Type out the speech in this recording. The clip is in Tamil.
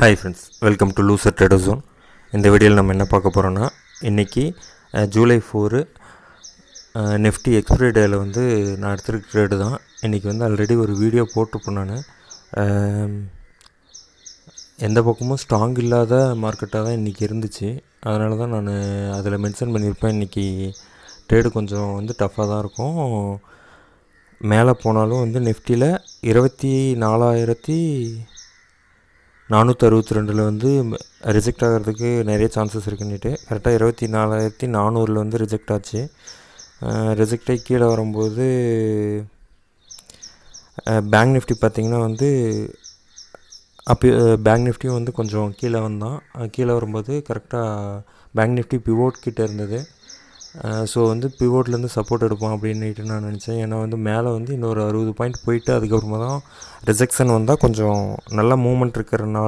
Hi friends, welcome to loser trader zone. இந்த வீடியோவில் நம்ம என்ன பார்க்க போகிறோன்னா, இன்றைக்கி ஜூலை 4 நிஃப்டி எக்ஸ்பிரி டேயில் வந்து நான் எடுத்துருக்க ட்ரேடு தான். இன்றைக்கி வந்து ஆல்ரெடி ஒரு வீடியோ போட்டிருப்பேன் நான். எந்த பக்கமும் ஸ்ட்ராங் இல்லாத மார்க்கெட்டாக தான் இன்றைக்கி இருந்துச்சு. அதனால தான் நான் அதில் மென்ஷன் பண்ணியிருப்பேன், இன்றைக்கி ட்ரேடு கொஞ்சம் வந்து டஃப்பாக தான் இருக்கும். மேலே போனாலும் வந்து நிஃப்டியில் 24,462 வந்து ரிஜெக்ட் ஆகிறதுக்கு நிறைய சான்சஸ் இருக்குன்னுட்டு கரெக்டாக 24,400 வந்து ரிஜெக்ட் ஆச்சு. ரிஜெக்ட் ஆகி கீழே வரும்போது பேங்க் நிஃப்டி பார்த்திங்கன்னா வந்து பேங்க் நிஃப்டியும் வந்து கொஞ்சம் கீழே வந்தான். கீழே வரும்போது கரெக்டாக பேங்க் நிஃப்டி பிவோட் கிட்டே இருந்தது. ஸோ வந்து பிவோட்லேருந்து சப்போர்ட் எடுப்போம் அப்படின்ட்டு நான் நினச்சேன். ஏன்னா வந்து மேலே வந்து இன்னொரு 60 பாயிண்ட் போயிட்டு அதுக்கப்புறமா தான் ரிஜெக்ஷன் வந்தால் கொஞ்சம் நல்ல மூமெண்ட் இருக்கிறனால